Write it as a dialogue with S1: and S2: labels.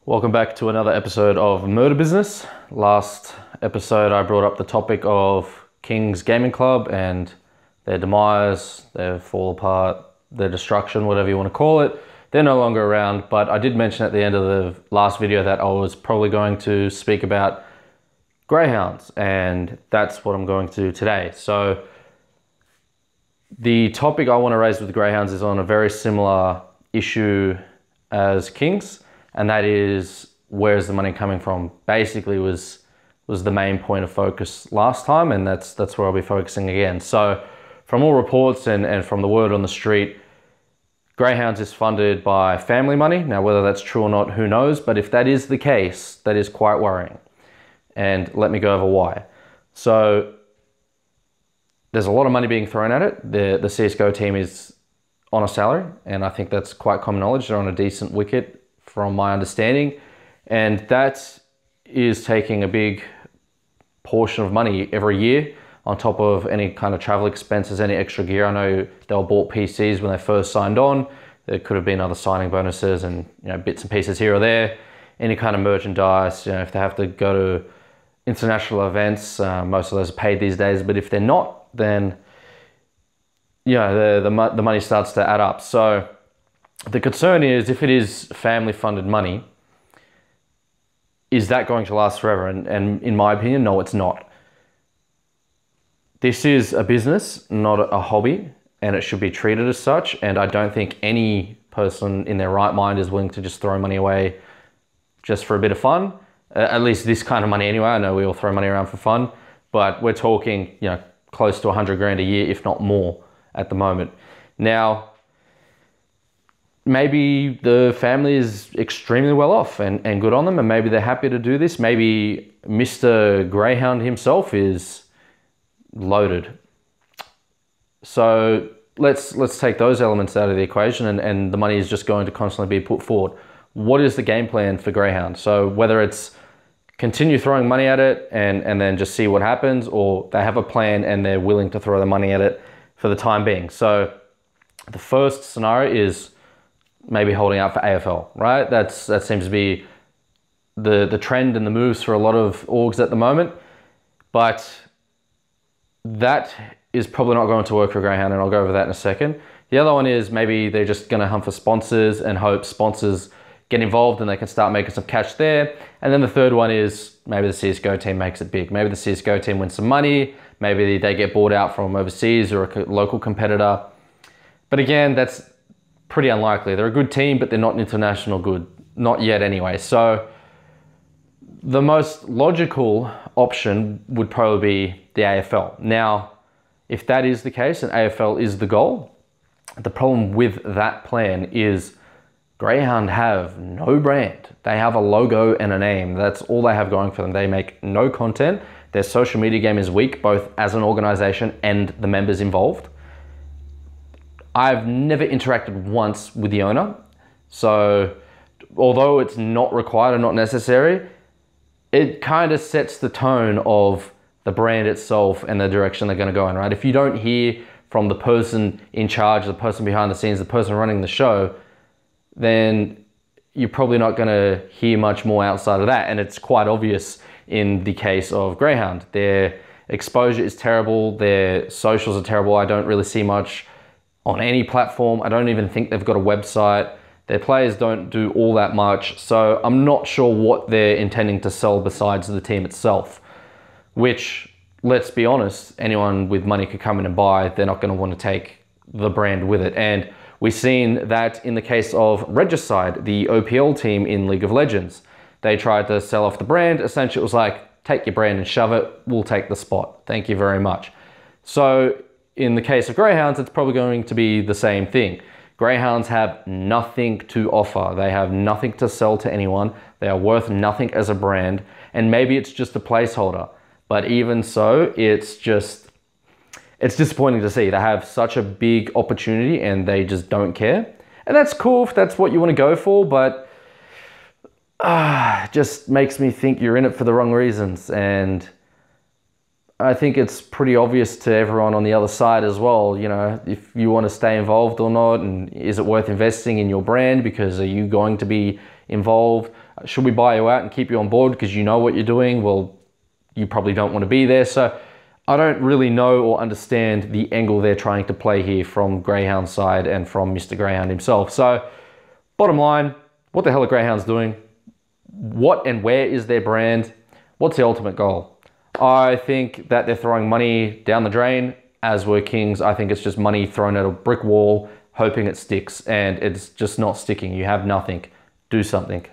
S1: Welcome back to another episode of Murder Business. Last episode I brought up the topic of King's Gaming Club and their demise, their fall apart, their destruction, whatever you want to call it. They're no longer around, but I did mention at the end of the last video that I was probably going to speak about greyhounds, and that's what I'm going to do today. So the topic I want to raise with the greyhounds is on a very similar issue as King's, and that is, where's the money coming from? Basically was the main point of focus last time, and that's where I'll be focusing again. So from all reports and from the word on the street, Greyhounds is funded by family money. Now, whether that's true or not, who knows? But if that is the case, that is quite worrying. And let me go over why. So there's a lot of money being thrown at it. The CSGO team is on a salary, and I think that's quite common knowledge. They're on a decent wicket from my understanding, and that is taking a big portion of money every year on top of any kind of travel expenses, any extra gear. I know they were bought PCs when they first signed on. There could have been other signing bonuses and bits and pieces here or there, any kind of merchandise. If they have to go to international events, most of those are paid these days, but if they're not, then the money starts to add up. So the concern is, if it is family funded money, is that going to last forever? And in my opinion, no, it's not. This is a business, not a hobby, and it should be treated as such. And I don't think any person in their right mind is willing to just throw money away just for a bit of fun. At least this kind of money anyway. I know we all throw money around for fun, but we're talking, close to 100 grand a year, if not more at the moment. Now, maybe the family is extremely well off and good on them, and maybe they're happy to do this. Maybe Mr. Greyhound himself is loaded. So let's take those elements out of the equation, and the money is just going to constantly be put forward. What is the game plan for Greyhound? So whether it's continue throwing money at it and then just see what happens, or they have a plan and they're willing to throw the money at it for the time being. So the first scenario is maybe holding out for AFL, right? That seems to be the trend and the moves for a lot of orgs at the moment. But that is probably not going to work for Greyhound, and I'll go over that in a second. The other one is maybe they're just going to hunt for sponsors and hope sponsors get involved and they can start making some cash there. And then the third one is maybe the CSGO team makes it big. Maybe the CSGO team wins some money. Maybe they get bought out from overseas or a local competitor. But again, that's pretty unlikely. They're a good team, but they're not international good. Not yet anyway. So the most logical option would probably be the AFL. Now, if that is the case and AFL is the goal, the problem with that plan is Greyhound have no brand. They have a logo and a name. That's all they have going for them. They make no content. Their social media game is weak, both as an organization and the members involved. I've never interacted once with the owner. So although it's not required and not necessary, it kind of sets the tone of the brand itself and the direction they're going to go in, right? If you don't hear from the person in charge, the person behind the scenes, the person running the show, then you're probably not going to hear much more outside of that. And it's quite obvious in the case of Greyhound. Their exposure is terrible. Their socials are terrible. I don't really see much on any platform. I don't even think they've got a website. Their players don't do all that much. So I'm not sure what they're intending to sell besides the team itself, which, let's be honest, anyone with money could come in and buy. They're not going to want to take the brand with it. And we've seen that in the case of Regicide, the OPL team in League of Legends. They tried to sell off the brand. Essentially, it was like, take your brand and shove it. We'll take the spot. Thank you very much. So in the case of Greyhounds, it's probably going to be the same thing. Greyhounds have nothing to offer. They have nothing to sell to anyone. They are worth nothing as a brand. And maybe it's just a placeholder. But even so, it's disappointing to see. They have such a big opportunity and they just don't care. And that's cool if that's what you want to go for, but it just makes me think you're in it for the wrong reasons. And I think it's pretty obvious to everyone on the other side as well, if you want to stay involved or not, and is it worth investing in your brand because are you going to be involved? Should we buy you out and keep you on board because you know what you're doing? Well, you probably don't want to be there. So I don't really know or understand the angle they're trying to play here from Grayhound's side and from Mr. Grayhound himself. So bottom line, what the hell are Grayhounds doing? What and where is their brand? What's the ultimate goal? I think that they're throwing money down the drain, as were Kings. I think it's just money thrown at a brick wall, hoping it sticks, and it's just not sticking. You have nothing. Do something.